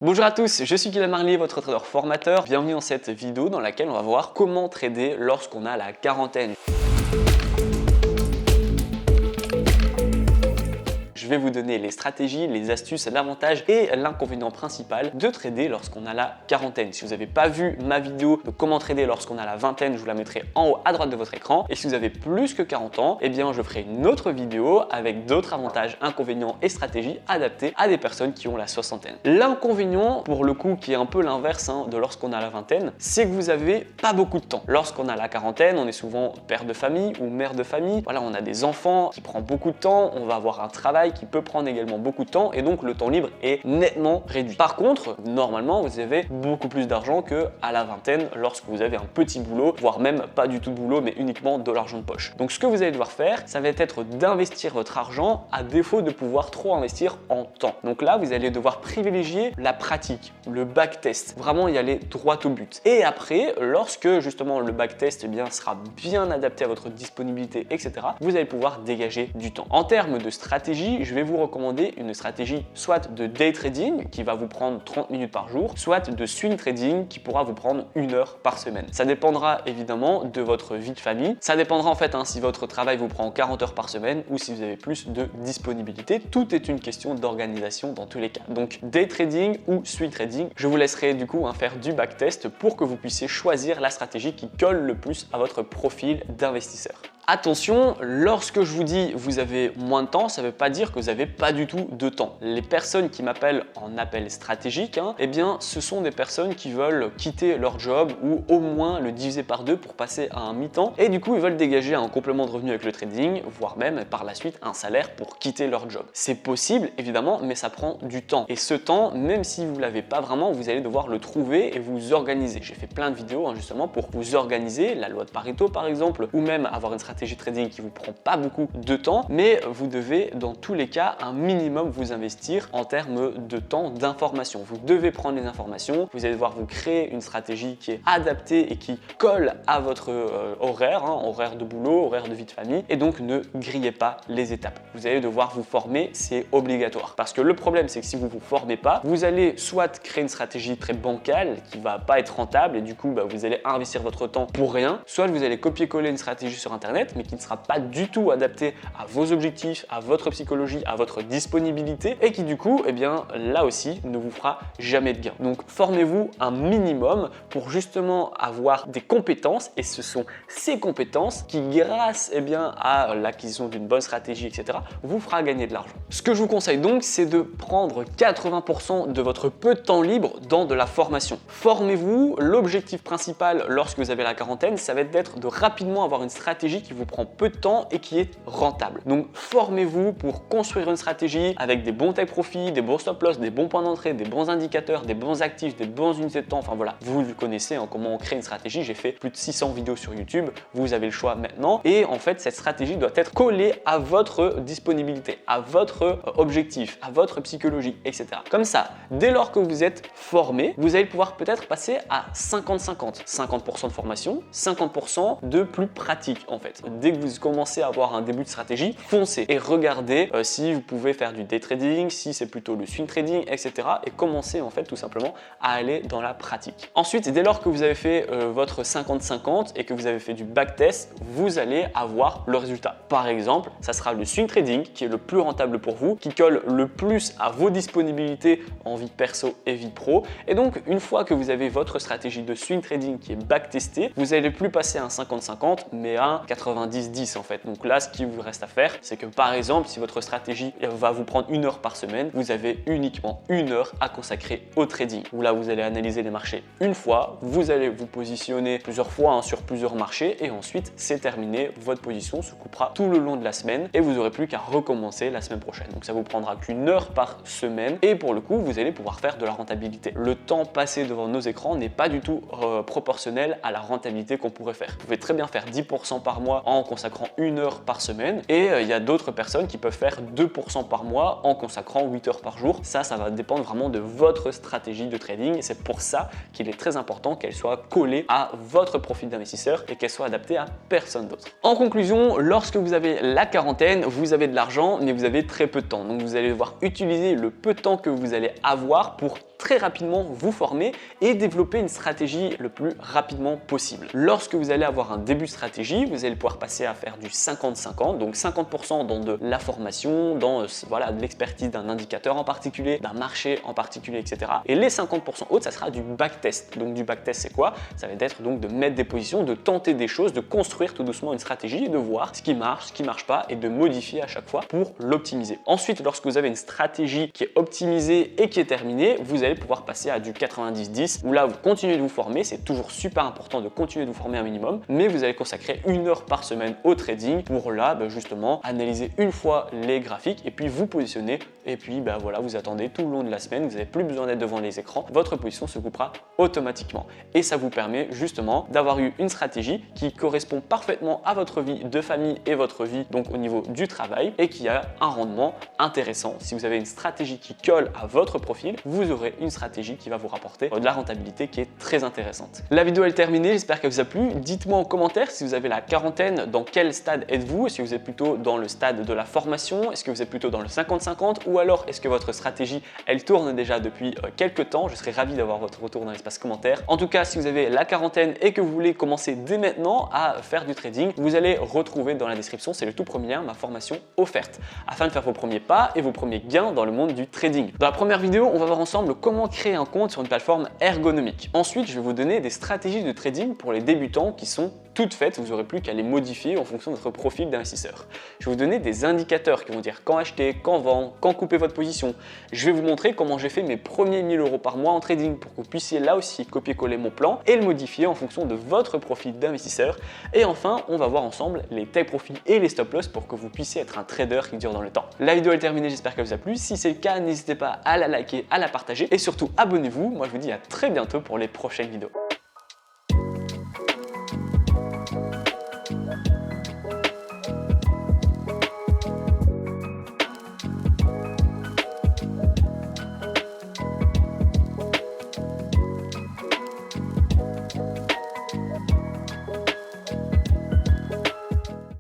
Bonjour à tous, je suis Kylian Marlier, votre trader formateur. Bienvenue dans cette vidéo dans laquelle on va voir comment trader lorsqu'on a la quarantaine. Je vais vous donner les stratégies, les astuces, l'avantage et l'inconvénient principal de trader lorsqu'on a la quarantaine. Si vous n'avez pas vu ma vidéo de comment trader lorsqu'on a la vingtaine, je vous la mettrai en haut à droite de votre écran. Et si vous avez plus que 40 ans, eh bien je ferai une autre vidéo avec d'autres avantages, inconvénients et stratégies adaptées à des personnes qui ont la soixantaine. L'inconvénient, pour le coup, qui est un peu l'inverse de lorsqu'on a la vingtaine, c'est que vous n'avez pas beaucoup de temps. Lorsqu'on a la quarantaine, on est souvent père de famille ou mère de famille. Voilà, on a des enfants qui prend beaucoup de temps, on va avoir un travail qui peut prendre également beaucoup de temps et donc le temps libre est nettement réduit. Par contre, normalement, vous avez beaucoup plus d'argent qu'à la vingtaine lorsque vous avez un petit boulot, voire même pas du tout de boulot, mais uniquement de l'argent de poche. Donc ce que vous allez devoir faire, ça va être d'investir votre argent à défaut de pouvoir trop investir en temps. Donc là, vous allez devoir privilégier la pratique, le backtest, vraiment y aller droit au but. Et après, lorsque justement le backtest sera bien adapté à votre disponibilité, etc., vous allez pouvoir dégager du temps. En termes de stratégie, je vais vous recommander une stratégie soit de day trading qui va vous prendre 30 minutes par jour, soit de swing trading qui pourra vous prendre 1 heure par semaine. Ça dépendra évidemment de votre vie de famille. Ça dépendra en fait si votre travail vous prend 40 heures par semaine ou si vous avez plus de disponibilité. Tout est une question d'organisation dans tous les cas. Donc day trading ou swing trading, je vous laisserai du coup faire du backtest pour que vous puissiez choisir la stratégie qui colle le plus à votre profil d'investisseur. Attention, lorsque je vous dis vous avez moins de temps, ça ne veut pas dire que vous n'avez pas du tout de temps. Les personnes qui m'appellent en appel stratégique, eh bien ce sont des personnes qui veulent quitter leur job ou au moins le diviser par deux pour passer à un mi-temps et du coup ils veulent dégager un complément de revenu avec le trading, voire même par la suite un salaire pour quitter leur job. C'est possible évidemment, mais ça prend du temps. Et ce temps, même si vous ne l'avez pas vraiment, vous allez devoir le trouver et vous organiser. J'ai fait plein de vidéos justement pour vous organiser, la loi de Pareto par exemple, ou même avoir une stratégie trading qui vous prend pas beaucoup de temps, mais vous devez dans tous les cas un minimum vous investir en termes de temps d'information. Vous devez prendre les informations, vous allez devoir vous créer une stratégie qui est adaptée et qui colle à votre horaire, horaire de boulot, horaire de vie de famille, et donc ne grillez pas les étapes. Vous allez devoir vous former, c'est obligatoire. Parce que le problème, c'est que si vous vous formez pas, vous allez soit créer une stratégie très bancale qui va pas être rentable et du coup vous allez investir votre temps pour rien, soit vous allez copier-coller une stratégie sur internet mais qui ne sera pas du tout adaptée à vos objectifs, à votre psychologie, à votre disponibilité et qui du coup, là aussi, ne vous fera jamais de gain. Donc formez-vous un minimum pour justement avoir des compétences et ce sont ces compétences qui, grâce à l'acquisition d'une bonne stratégie, etc., vous fera gagner de l'argent. Ce que je vous conseille donc, c'est de prendre 80% de votre peu de temps libre dans de la formation. Formez-vous, l'objectif principal lorsque vous avez la quarantaine, ça va être d'être de rapidement avoir une stratégie qui vous prend peu de temps et qui est rentable. Donc formez-vous pour construire une stratégie avec des bons take profit, des bons stop loss, des bons points d'entrée, des bons indicateurs, des bons actifs, des bons unités de temps. Enfin voilà, vous connaissez comment on crée une stratégie. J'ai fait plus de 600 vidéos sur YouTube. Vous avez le choix maintenant. Et en fait, cette stratégie doit être collée à votre disponibilité, à votre objectif, à votre psychologie, etc. Comme ça, dès lors que vous êtes formé, vous allez pouvoir peut-être passer à 50-50. 50% de formation, 50% de plus pratique en fait. Dès que vous commencez à avoir un début de stratégie, foncez et regardez si vous pouvez faire du day trading, si c'est plutôt le swing trading, etc. et commencez en fait tout simplement à aller dans la pratique. Ensuite, dès lors que vous avez fait votre 50-50 et que vous avez fait du backtest, vous allez avoir le résultat. Par exemple, ça sera le swing trading qui est le plus rentable pour vous, qui colle le plus à vos disponibilités en vie perso et vie pro. Et donc, une fois que vous avez votre stratégie de swing trading qui est backtestée, vous n'allez plus passer à un 50-50 mais à un 90-10 en fait. Donc là, ce qui vous reste à faire, c'est que par exemple, si votre stratégie va vous prendre 1 heure par semaine, vous avez uniquement 1 heure à consacrer au trading. Où là, vous allez analyser les marchés une fois, vous allez vous positionner plusieurs fois sur plusieurs marchés et ensuite, c'est terminé. Votre position se coupera tout le long de la semaine et vous n'aurez plus qu'à recommencer la semaine prochaine. Donc ça vous prendra qu'1 heure par semaine et pour le coup, vous allez pouvoir faire de la rentabilité. Le temps passé devant nos écrans n'est pas du tout proportionnel à la rentabilité qu'on pourrait faire. Vous pouvez très bien faire 10% par mois en consacrant 1 heure par semaine et il y a d'autres personnes qui peuvent faire 2% par mois en consacrant 8 heures par jour. Ça va dépendre vraiment de votre stratégie de trading et c'est pour ça qu'il est très important qu'elle soit collée à votre profil d'investisseur et qu'elle soit adaptée à personne d'autre. En conclusion, lorsque vous avez la quarantaine, vous avez de l'argent mais vous avez très peu de temps. Donc vous allez devoir utiliser le peu de temps que vous allez avoir pour très rapidement vous former et développer une stratégie le plus rapidement possible. Lorsque vous allez avoir un début de stratégie, vous allez pouvoir passer à faire du 50-50, donc 50% dans de la formation, dans voilà, de l'expertise d'un indicateur en particulier, d'un marché en particulier, etc. Et les 50% autres, ça sera du backtest. Donc du backtest, c'est quoi? Ça va être donc de mettre des positions, de tenter des choses, de construire tout doucement une stratégie et de voir ce qui marche pas et de modifier à chaque fois pour l'optimiser. Ensuite, lorsque vous avez une stratégie qui est optimisée et qui est terminée, vous allez pouvoir passer à du 90-10 où là, vous continuez de vous former. C'est toujours super important de continuer de vous former un minimum, mais vous allez consacrer 1 heure par semaine au trading pour là, justement, analyser une fois les graphiques et puis vous positionner. Et puis, voilà, vous attendez tout le long de la semaine. Vous n'avez plus besoin d'être devant les écrans. Votre position se coupera automatiquement. Et ça vous permet justement d'avoir eu une stratégie qui correspond parfaitement à votre vie de famille et votre vie donc au niveau du travail et qui a un rendement intéressant. Si vous avez une stratégie qui colle à votre profil, vous aurez une stratégie qui va vous rapporter de la rentabilité qui est très intéressante. La vidéo est terminée, j'espère qu'elle vous a plu. Dites-moi en commentaire si vous avez la quarantaine, dans quel stade êtes-vous? Est-ce que vous êtes plutôt dans le stade de la formation? Est-ce que vous êtes plutôt dans le 50-50? Ou alors est-ce que votre stratégie, elle tourne déjà depuis quelques temps? Je serais ravi d'avoir votre retour dans l'espace commentaire. En tout cas, si vous avez la quarantaine et que vous voulez commencer dès maintenant à faire du trading, vous allez retrouver dans la description, c'est le tout premier lien, ma formation offerte, afin de faire vos premiers pas et vos premiers gains dans le monde du trading. Dans la première vidéo, on va voir ensemble comment créer un compte sur une plateforme ergonomique. Ensuite, je vais vous donner des stratégies de trading pour les débutants qui sont toutes faites, vous n'aurez plus qu'à les modifier en fonction de votre profil d'investisseur. Je vais vous donner des indicateurs qui vont dire quand acheter, quand vendre, quand couper votre position. Je vais vous montrer comment j'ai fait mes premiers 1000 € par mois en trading pour que vous puissiez là aussi copier-coller mon plan et le modifier en fonction de votre profil d'investisseur. Et enfin, on va voir ensemble les take profits et les stop loss pour que vous puissiez être un trader qui dure dans le temps. La vidéo est terminée, j'espère qu'elle vous a plu. Si c'est le cas, n'hésitez pas à la liker, à la partager et surtout abonnez-vous. Moi, je vous dis à très bientôt pour les prochaines vidéos.